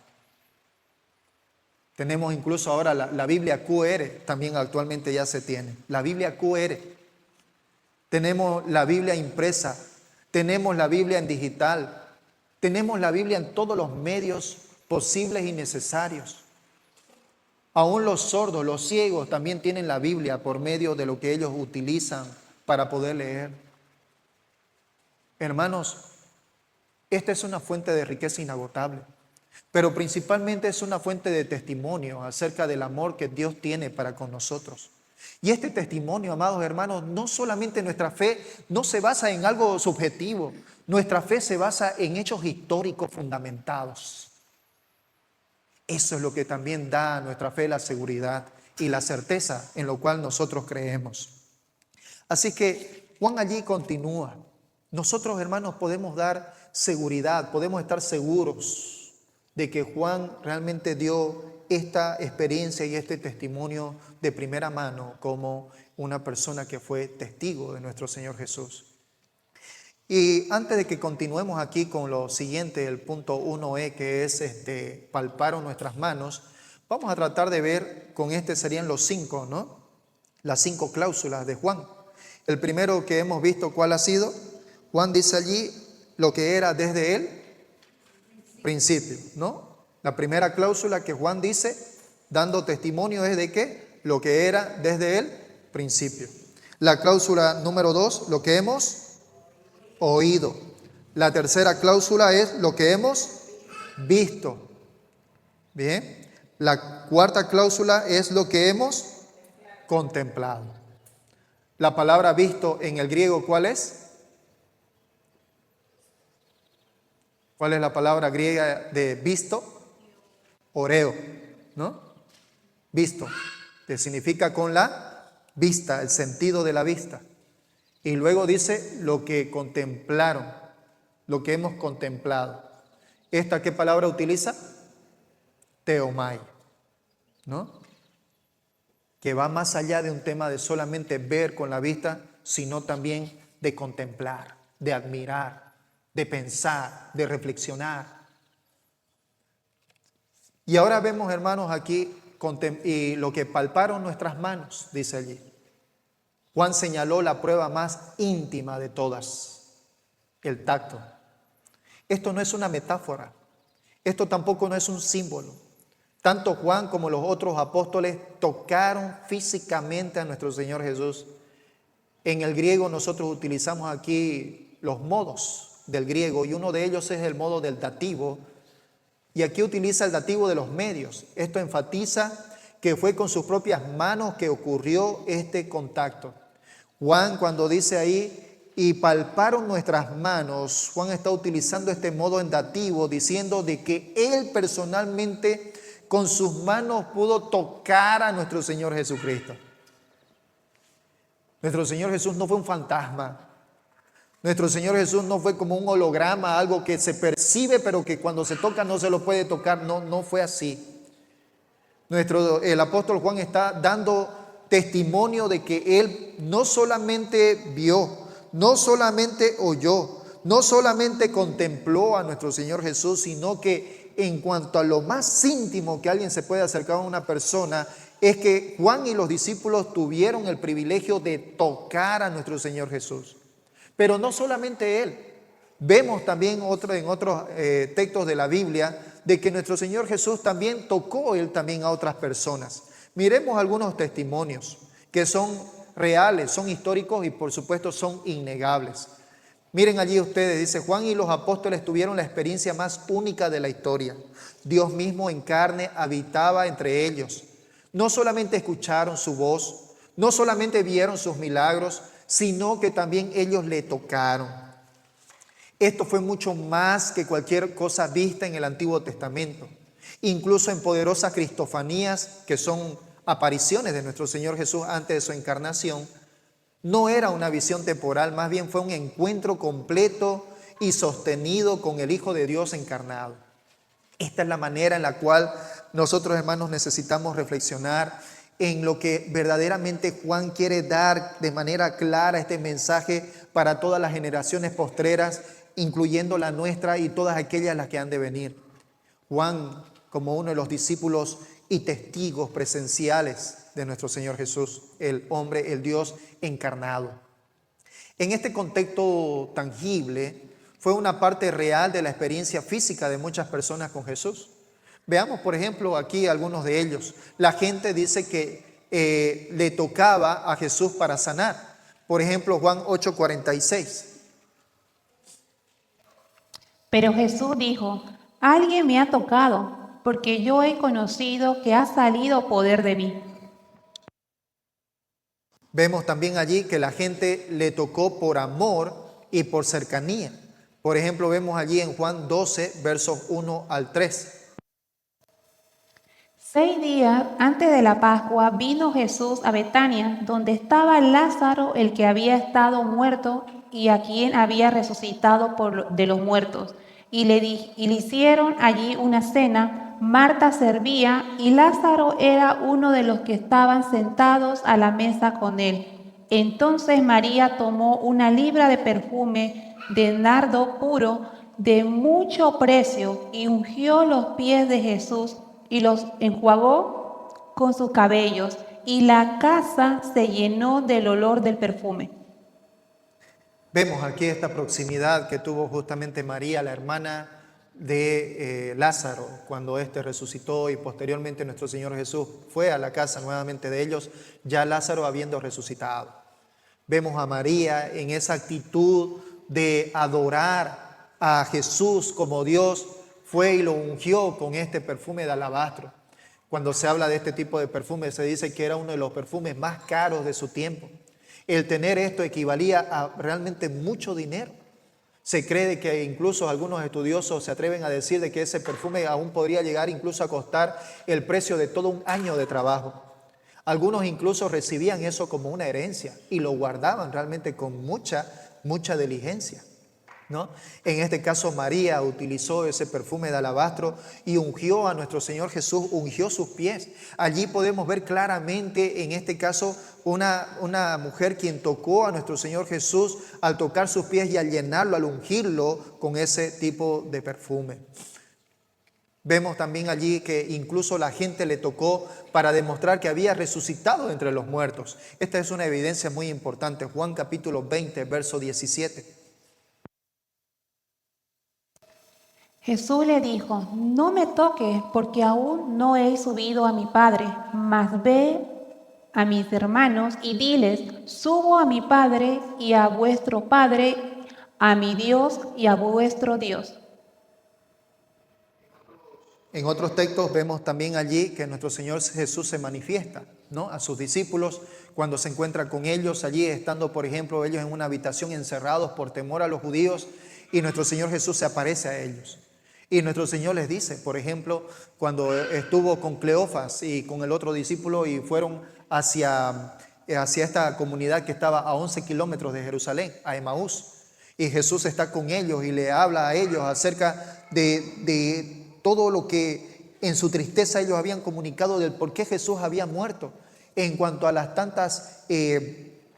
Tenemos incluso ahora la Biblia QR, también actualmente ya se tiene. La Biblia QR. Tenemos la Biblia impresa, tenemos la Biblia en digital, tenemos la Biblia en todos los medios posibles y necesarios. Aún los sordos, los ciegos también tienen la Biblia por medio de lo que ellos utilizan para poder leer. Hermanos, esta es una fuente de riqueza inagotable, pero principalmente es una fuente de testimonio acerca del amor que Dios tiene para con nosotros. Y este testimonio, amados hermanos, no solamente nuestra fe no se basa en algo subjetivo, nuestra fe se basa en hechos históricos fundamentados. Eso es lo que también da a nuestra fe la seguridad y la certeza en lo cual nosotros creemos. Así que Juan allí continúa. Nosotros, hermanos, podemos dar seguridad, podemos estar seguros de que Juan realmente dio esta experiencia y este testimonio de primera mano como una persona que fue testigo de nuestro Señor Jesús. Y antes de que continuemos aquí con lo siguiente, el punto 1E, que es palparon nuestras manos, vamos a tratar de ver, serían los 5, ¿no? Las 5 cláusulas de Juan. El primero que hemos visto, ¿cuál ha sido? Juan dice allí lo que era desde el principio, ¿no? La primera cláusula que Juan dice, dando testimonio, es de que lo que era desde el principio. La cláusula número 2, lo que hemos oído. La tercera cláusula es lo que hemos visto. Bien. La cuarta cláusula es lo que hemos contemplado. La palabra visto en el griego, ¿cuál es? ¿Cuál es la palabra griega de visto? Oreo, ¿no? Visto, que significa con la vista, el sentido de la vista. Y luego dice lo que contemplaron, lo que hemos contemplado. ¿Esta qué palabra utiliza? Theomai, ¿no? Que va más allá de un tema de solamente ver con la vista, sino también de contemplar, de admirar, de pensar, de reflexionar. Y ahora vemos, hermanos, aquí y lo que palparon nuestras manos, dice allí. Juan señaló la prueba más íntima de todas, el tacto. Esto no es una metáfora, esto tampoco no es un símbolo. Tanto Juan como los otros apóstoles tocaron físicamente a nuestro Señor Jesús. En el griego nosotros utilizamos aquí los modos del griego y uno de ellos es el modo del dativo. Y aquí utiliza el dativo de los medios. Esto enfatiza que fue con sus propias manos que ocurrió este contacto. Juan, cuando dice ahí, y palparon nuestras manos, Juan está utilizando este modo en dativo, diciendo de que él personalmente con sus manos pudo tocar a nuestro Señor Jesucristo. Nuestro Señor Jesús no fue un fantasma. Nuestro Señor Jesús no fue como un holograma, algo que se percibe, pero que cuando se toca no se lo puede tocar. No fue así. El apóstol Juan está dando testimonio de que él no solamente vio, no solamente oyó, no solamente contempló a nuestro Señor Jesús, sino que en cuanto a lo más íntimo que alguien se puede acercar a una persona, es que Juan y los discípulos tuvieron el privilegio de tocar a nuestro Señor Jesús. Pero no solamente él. Vemos también en otros textos de la Biblia de que nuestro Señor Jesús también tocó él también a otras personas. Miremos algunos testimonios que son reales, son históricos y por supuesto son innegables. Miren allí ustedes, dice Juan y los apóstoles tuvieron la experiencia más única de la historia. Dios mismo en carne habitaba entre ellos. No solamente escucharon su voz, no solamente vieron sus milagros, sino que también ellos le tocaron. Esto fue mucho más que cualquier cosa vista en el Antiguo Testamento. Incluso en poderosas cristofanías, que son apariciones de nuestro Señor Jesús antes de su encarnación, no era una visión temporal, más bien fue un encuentro completo y sostenido con el Hijo de Dios encarnado. Esta es la manera en la cual nosotros, hermanos, necesitamos reflexionar en lo que verdaderamente Juan quiere dar de manera clara este mensaje para todas las generaciones postreras, incluyendo la nuestra y todas aquellas las que han de venir. Juan, como uno de los discípulos y testigos presenciales de nuestro Señor Jesús, el hombre, el Dios encarnado. En este contexto tangible, fue una parte real de la experiencia física de muchas personas con Jesús. Veamos, por ejemplo, aquí algunos de ellos. La gente dice que le tocaba a Jesús para sanar. Por ejemplo, Juan 8:46. Pero Jesús dijo: alguien me ha tocado, porque yo he conocido que ha salido poder de mí. Vemos también allí que la gente le tocó por amor y por cercanía. Por ejemplo, vemos allí en Juan 12, versos 1 al 3. 6 días antes de la Pascua vino Jesús a Betania, donde estaba Lázaro, el que había estado muerto y a quien había resucitado de los muertos. Y le hicieron allí una cena. Marta servía y Lázaro era uno de los que estaban sentados a la mesa con él. Entonces María tomó una libra de perfume de nardo puro de mucho precio y ungió los pies de Jesús y los enjuagó con sus cabellos, y la casa se llenó del olor del perfume. Vemos aquí esta proximidad que tuvo justamente María, la hermana de Lázaro, cuando éste resucitó y posteriormente nuestro Señor Jesús fue a la casa nuevamente de ellos, ya Lázaro habiendo resucitado. Vemos a María en esa actitud de adorar a Jesús como Dios, fue y lo ungió con este perfume de alabastro. Cuando se habla de este tipo de perfume, se dice que era uno de los perfumes más caros de su tiempo. El tener esto equivalía a realmente mucho dinero. Se cree que incluso algunos estudiosos se atreven a decir de que ese perfume aún podría llegar incluso a costar el precio de todo un año de trabajo. Algunos incluso recibían eso como una herencia y lo guardaban realmente con mucha diligencia, ¿no? En este caso María utilizó ese perfume de alabastro y ungió a nuestro Señor Jesús, ungió sus pies. Allí podemos ver claramente en este caso una mujer quien tocó a nuestro Señor Jesús al tocar sus pies y al llenarlo, al ungirlo con ese tipo de perfume. Vemos también allí que incluso la gente le tocó para demostrar que había resucitado entre los muertos. Esta es una evidencia muy importante. Juan capítulo 20, verso 17. Jesús le dijo: no me toques, porque aún no he subido a mi Padre, mas ve a mis hermanos y diles: subo a mi Padre y a vuestro Padre, a mi Dios y a vuestro Dios. En otros textos vemos también allí que nuestro Señor Jesús se manifiesta, ¿no?, a sus discípulos cuando se encuentra con ellos allí, estando, por ejemplo, ellos en una habitación encerrados por temor a los judíos, y nuestro Señor Jesús se aparece a ellos. Y nuestro Señor les dice, por ejemplo, cuando estuvo con Cleofas y con el otro discípulo y fueron hacia esta comunidad que estaba a 11 kilómetros de Jerusalén, a Emaús, y Jesús está con ellos y le habla a ellos acerca de todo lo que en su tristeza ellos habían comunicado del por qué Jesús había muerto, en cuanto a las tantas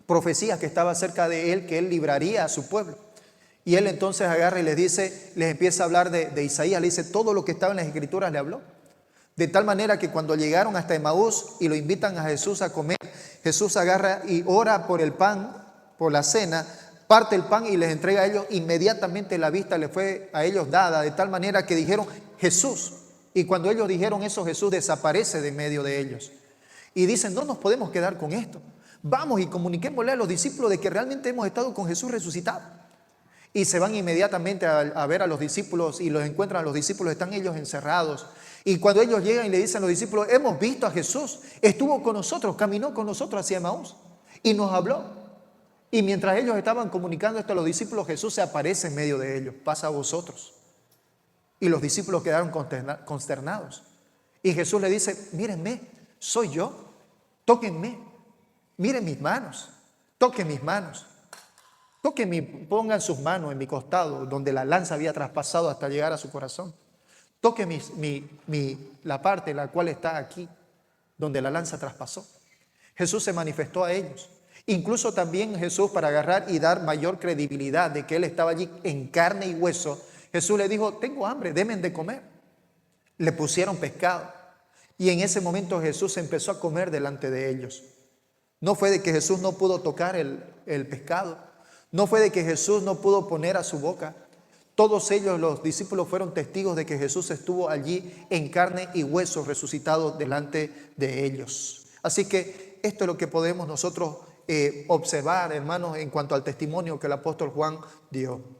profecías que estaba acerca de él, que él libraría a su pueblo. Y él entonces agarra y les dice, les empieza a hablar de Isaías, le dice todo lo que estaba en las Escrituras, le habló. De tal manera que cuando llegaron hasta Emaús y lo invitan a Jesús a comer, Jesús agarra y ora por el pan, por la cena, parte el pan y les entrega a ellos. Inmediatamente la vista le fue a ellos dada, de tal manera que dijeron Jesús. Y cuando ellos dijeron eso, Jesús desaparece de medio de ellos. Y dicen, no nos podemos quedar con esto. Vamos y comuniquémosle a los discípulos de que realmente hemos estado con Jesús resucitado. Y se van inmediatamente a ver a los discípulos y los encuentran a los discípulos, están ellos encerrados. Y cuando ellos llegan y le dicen a los discípulos, hemos visto a Jesús, estuvo con nosotros, caminó con nosotros hacia Emaús y nos habló. Y mientras ellos estaban comunicando esto a los discípulos, Jesús se aparece en medio de ellos, pasa a vosotros. Y los discípulos quedaron consternados. Y Jesús le dice, mírenme, soy yo, tóquenme, miren mis manos, toquen mis manos. Pongan sus manos en mi costado, donde la lanza había traspasado hasta llegar a su corazón. Toque la parte en la cual está aquí, donde la lanza traspasó. Jesús se manifestó a ellos. Incluso también Jesús, para agarrar y dar mayor credibilidad de que Él estaba allí en carne y hueso, Jesús le dijo, tengo hambre, denme de comer. Le pusieron pescado. Y en ese momento Jesús empezó a comer delante de ellos. No fue de que Jesús no pudo tocar el pescado. No fue de que Jesús no pudo poner a su boca. Todos ellos, los discípulos, fueron testigos de que Jesús estuvo allí en carne y hueso, resucitado delante de ellos. Así que esto es lo que podemos nosotros observar, hermanos, en cuanto al testimonio que el apóstol Juan dio.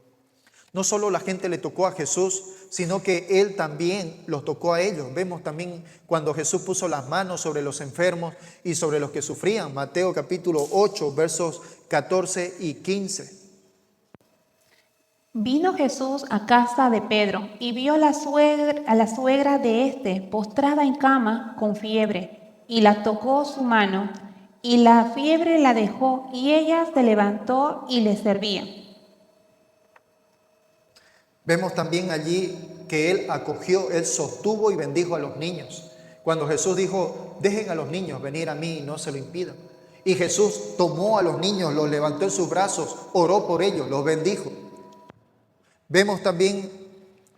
No solo la gente le tocó a Jesús, sino que Él también los tocó a ellos. Vemos también cuando Jesús puso las manos sobre los enfermos y sobre los que sufrían. Mateo capítulo 8, versos 14 y 15. Vino Jesús a casa de Pedro y vio a la suegra de éste postrada en cama con fiebre, y la tocó su mano, y la fiebre la dejó, y ella se levantó y le servía. Vemos también allí que Él acogió, Él sostuvo y bendijo a los niños. Cuando Jesús dijo, dejen a los niños venir a mí y no se lo impidan. Y Jesús tomó a los niños, los levantó en sus brazos, oró por ellos, los bendijo. Vemos también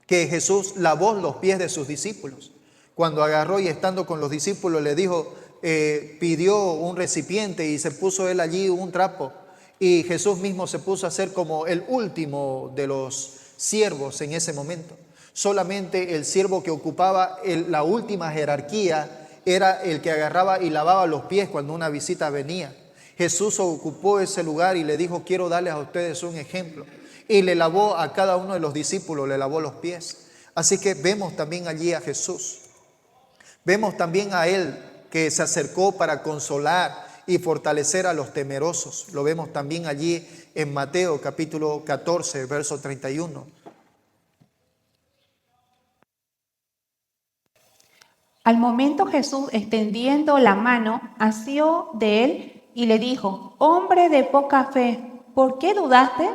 que Jesús lavó los pies de sus discípulos. Cuando agarró y estando con los discípulos le dijo, pidió un recipiente y se puso Él allí un trapo. Y Jesús mismo se puso a ser como el último de los siervos en ese momento. Solamente el siervo que ocupaba la última jerarquía era el que agarraba y lavaba los pies cuando una visita venía. Jesús ocupó ese lugar y le dijo, quiero darles a ustedes un ejemplo. Y le lavó a cada uno de los discípulos, le lavó los pies. Así que vemos también allí a Jesús. Vemos también a Él que se acercó para consolar y fortalecer a los temerosos. Lo vemos también allí en Mateo capítulo 14, verso 31. Al momento Jesús, extendiendo la mano, asió de él y le dijo, hombre de poca fe, ¿por qué dudaste?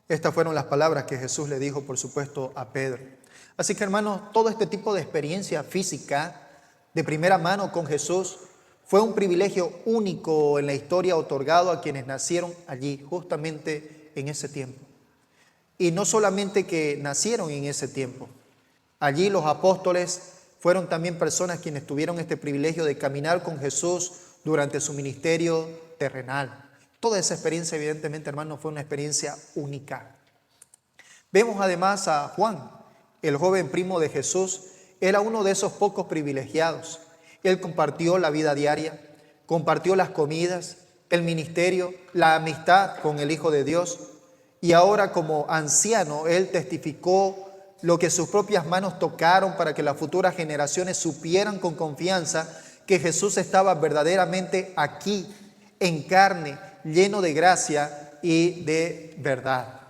Estas fueron las palabras que Jesús le dijo, por supuesto, a Pedro. Así que, hermanos, todo este tipo de experiencia física de primera mano con Jesús fue un privilegio único en la historia otorgado a quienes nacieron allí, justamente en ese tiempo. Y no solamente que nacieron en ese tiempo. Allí los apóstoles fueron también personas quienes tuvieron este privilegio de caminar con Jesús durante su ministerio terrenal. Toda esa experiencia, evidentemente, hermanos, fue una experiencia única. Vemos además a Juan, el joven primo de Jesús. Era uno de esos pocos privilegiados. Él compartió la vida diaria, compartió las comidas, el ministerio, la amistad con el Hijo de Dios. Y ahora como anciano, él testificó lo que sus propias manos tocaron para que las futuras generaciones supieran con confianza que Jesús estaba verdaderamente aquí, en carne, lleno de gracia y de verdad.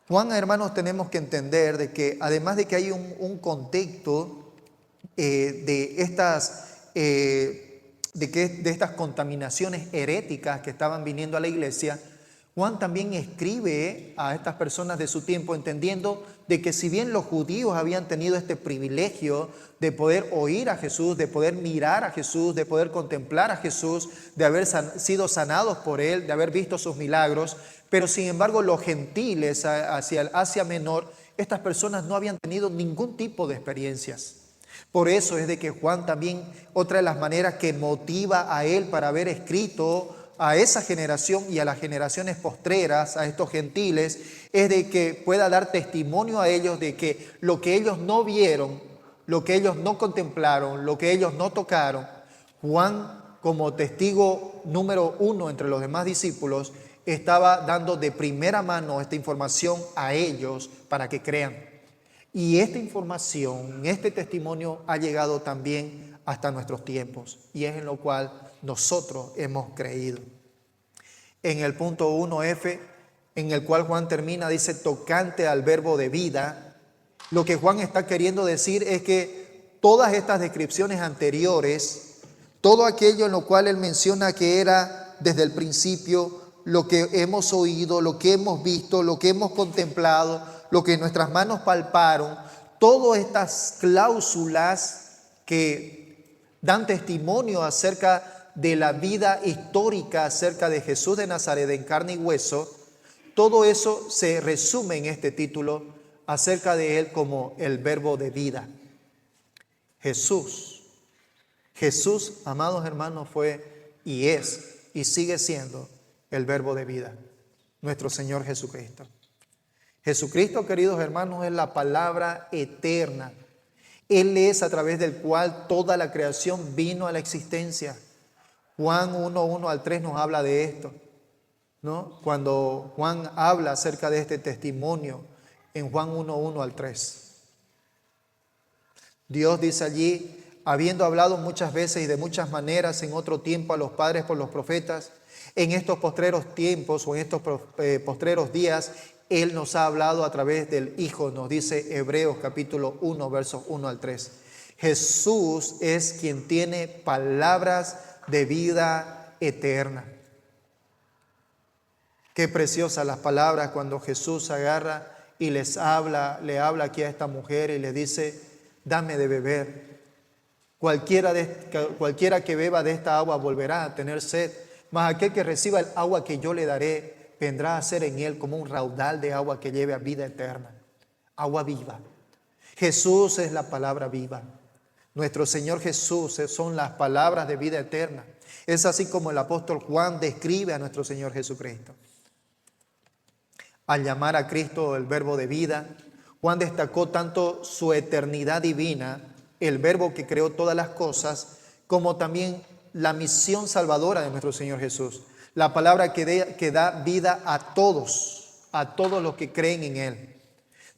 Juan, hermanos, tenemos que entender de que además de que hay un contexto de estas contaminaciones heréticas que estaban viniendo a la iglesia, Juan también escribe a estas personas de su tiempo entendiendo de que si bien los judíos habían tenido este privilegio de poder oír a Jesús, de poder mirar a Jesús, de poder contemplar a Jesús, de haber sido sanados por Él, de haber visto sus milagros, pero sin embargo los gentiles hacia el Asia Menor, estas personas no habían tenido ningún tipo de experiencias. Por eso es de que Juan también, otra de las maneras que motiva a él para haber escrito a esa generación y a las generaciones postreras, a estos gentiles, es de que pueda dar testimonio a ellos de que lo que ellos no vieron, lo que ellos no contemplaron, lo que ellos no tocaron, Juan, como testigo número 1 entre los demás discípulos, estaba dando de primera mano esta información a ellos para que crean. Y esta información, este testimonio ha llegado también hasta nuestros tiempos y es en lo cual nosotros hemos creído. En el punto 1F, en el cual Juan termina, dice tocante al verbo de vida. Lo que Juan está queriendo decir es que todas estas descripciones anteriores, todo aquello en lo cual él menciona que era desde el principio, lo que hemos oído, lo que hemos visto, lo que hemos contemplado, lo que nuestras manos palparon, todas estas cláusulas que dan testimonio acerca de la vida histórica, acerca de Jesús de Nazaret en carne y hueso, todo eso se resume en este título acerca de Él como el verbo de vida. Jesús, amados hermanos, fue y es y sigue siendo el verbo de vida, nuestro Señor Jesucristo. Jesucristo, queridos hermanos, es la palabra eterna. Él es a través del cual toda la creación vino a la existencia. Juan 1:1 al 3 nos habla de esto, ¿no? Cuando Juan habla acerca de este testimonio en Juan 1:1 al 3. Dios dice allí, habiendo hablado muchas veces y de muchas maneras en otro tiempo a los padres por los profetas, en estos postreros tiempos o en estos postreros días, Él nos ha hablado a través del Hijo, nos dice Hebreos capítulo 1, versos 1 al 3. Jesús es quien tiene palabras de vida eterna. Qué preciosas las palabras cuando Jesús agarra y le habla aquí a esta mujer y le dice, dame de beber. Cualquiera que beba de esta agua volverá a tener sed, mas aquel que reciba el agua que yo le daré, vendrá a ser en él como un raudal de agua que lleve a vida eterna, agua viva. Jesús es la palabra viva. Nuestro Señor Jesús son las palabras de vida eterna. Es así como el apóstol Juan describe a nuestro Señor Jesucristo. Al llamar a Cristo el verbo de vida, Juan destacó tanto su eternidad divina, el verbo que creó todas las cosas, como también la misión salvadora de nuestro Señor Jesús. La palabra que da vida a todos los que creen en Él.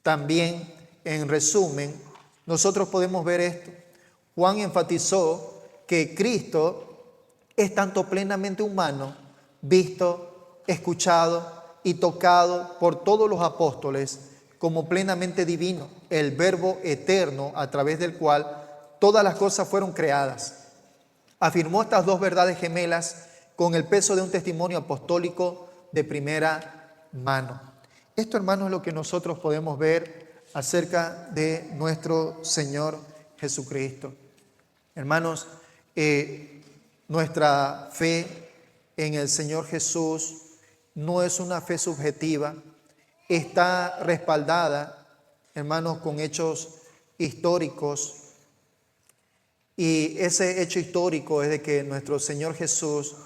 También, en resumen, nosotros podemos ver esto. Juan enfatizó que Cristo es tanto plenamente humano, visto, escuchado y tocado por todos los apóstoles, como plenamente divino, el verbo eterno a través del cual todas las cosas fueron creadas. Afirmó estas dos verdades gemelas con el peso de un testimonio apostólico de primera mano. Esto, hermanos, es lo que nosotros podemos ver acerca de nuestro Señor Jesucristo. Hermanos, nuestra fe en el Señor Jesús no es una fe subjetiva, está respaldada, hermanos, con hechos históricos. Y ese hecho histórico es de que nuestro Señor Jesús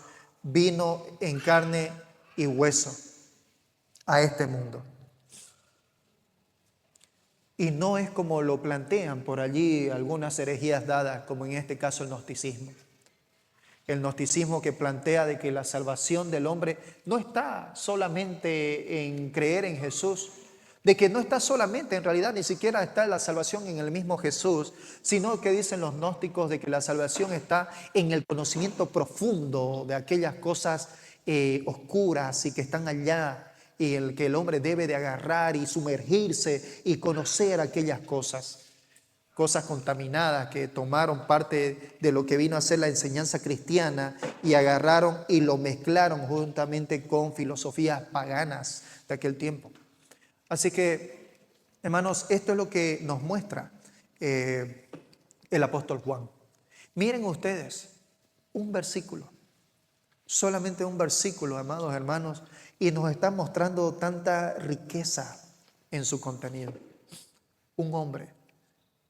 vino en carne y hueso a este mundo. Y no es como lo plantean por allí algunas herejías dadas, como en este caso el gnosticismo. El gnosticismo que plantea de que la salvación del hombre no está solamente en creer en Jesús. de que no está solamente, en realidad ni siquiera está la salvación en el mismo Jesús, sino que dicen los gnósticos de que la salvación está en el conocimiento profundo de aquellas cosas oscuras y que están allá, y el que el hombre debe de agarrar y sumergirse y conocer aquellas cosas contaminadas que tomaron parte de lo que vino a ser la enseñanza cristiana y agarraron y lo mezclaron juntamente con filosofías paganas de aquel tiempo. Así que, hermanos, esto es lo que nos muestra el apóstol Juan. Miren ustedes, un versículo, solamente un versículo, amados hermanos, y nos está mostrando tanta riqueza en su contenido. Un hombre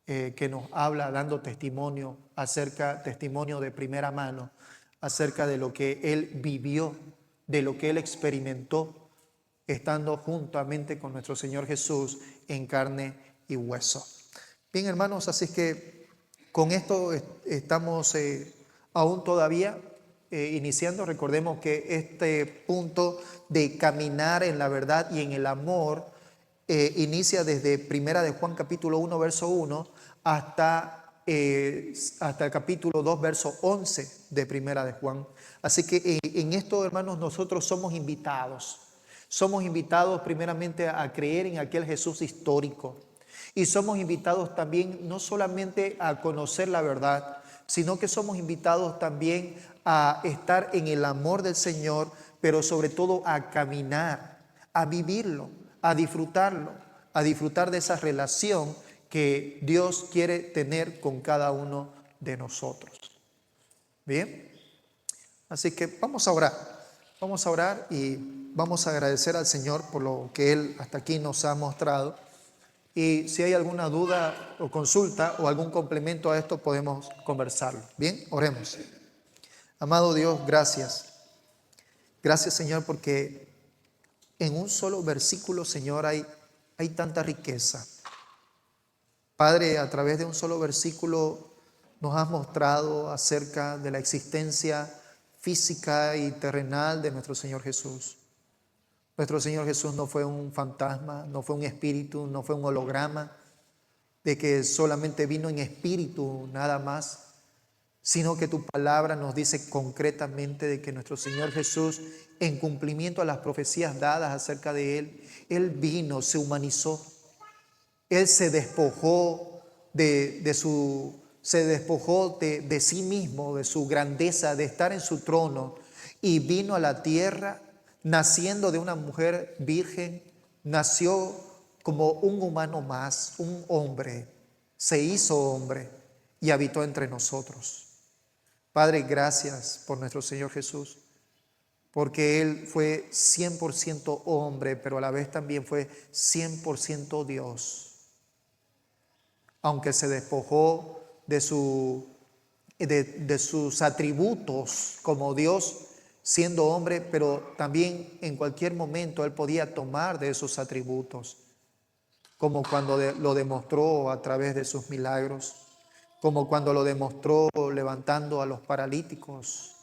que nos habla dando testimonio testimonio de primera mano, acerca de lo que él vivió, de lo que él experimentó, estando juntamente con nuestro Señor Jesús en carne y hueso. Bien, hermanos, así que con esto estamos aún todavía iniciando. Recordemos que este punto de caminar en la verdad y en el amor inicia desde Primera de Juan capítulo 1 verso 1 hasta el capítulo 2 verso 11 de Primera de Juan. Así que en esto, hermanos, nosotros somos invitados primeramente a creer en aquel Jesús histórico, y somos invitados también no solamente a conocer la verdad, sino que somos invitados también a estar en el amor del Señor, pero sobre todo a caminar, a vivirlo, a disfrutarlo, a disfrutar de esa relación que Dios quiere tener con cada uno de nosotros. Bien, así que vamos a orar y vamos a agradecer al Señor por lo que Él hasta aquí nos ha mostrado. Y si hay alguna duda o consulta o algún complemento a esto, podemos conversarlo. Bien, oremos. Amado Dios, gracias. Gracias, Señor, porque en un solo versículo, Señor, hay tanta riqueza. Padre, a través de un solo versículo nos has mostrado acerca de la existencia física y terrenal de nuestro Señor Jesús. Nuestro Señor Jesús no fue un fantasma, no fue un espíritu, no fue un holograma, de que solamente vino en espíritu nada más, sino que tu palabra nos dice concretamente de que nuestro Señor Jesús, en cumplimiento a las profecías dadas acerca de Él vino, se humanizó. Él se despojó de sí mismo, de su grandeza, de estar en su trono, y vino a la tierra, naciendo de una mujer virgen, nació como un humano más, un hombre, se hizo hombre y habitó entre nosotros. Padre, gracias por nuestro Señor Jesús, porque Él fue 100% hombre, pero a la vez también fue 100% Dios. Aunque se despojó de sus atributos como Dios, siendo hombre, pero también en cualquier momento Él podía tomar de esos atributos, como cuando lo demostró a través de sus milagros, como cuando lo demostró levantando a los paralíticos,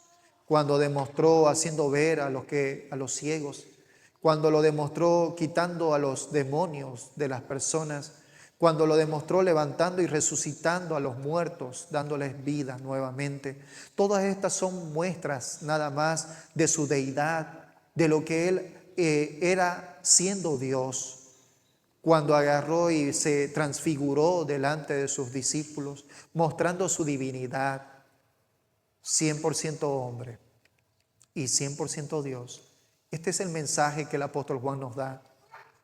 cuando demostró haciendo ver a los ciegos, cuando lo demostró quitando a los demonios de las personas, cuando lo demostró levantando y resucitando a los muertos, dándoles vida nuevamente. Todas estas son muestras nada más de su deidad, de lo que Él era siendo Dios, cuando agarró y se transfiguró delante de sus discípulos, mostrando su divinidad, 100% hombre y 100% Dios. Este es el mensaje que el apóstol Juan nos da,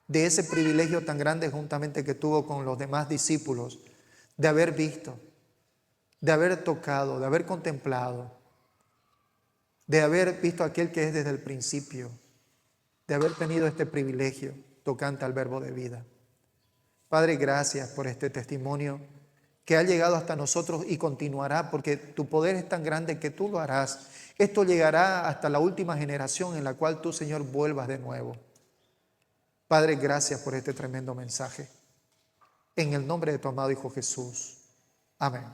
de ese privilegio tan grande juntamente que tuvo con los demás discípulos, de haber visto, de haber tocado, de haber contemplado, de haber visto a aquel que es desde el principio, de haber tenido este privilegio tocante al verbo de vida. Padre, gracias por este testimonio que ha llegado hasta nosotros y continuará, porque tu poder es tan grande que tú lo harás. Esto llegará hasta la última generación en la cual tú, Señor, vuelvas de nuevo. Padre, gracias por este tremendo mensaje. En el nombre de tu amado Hijo Jesús. Amén.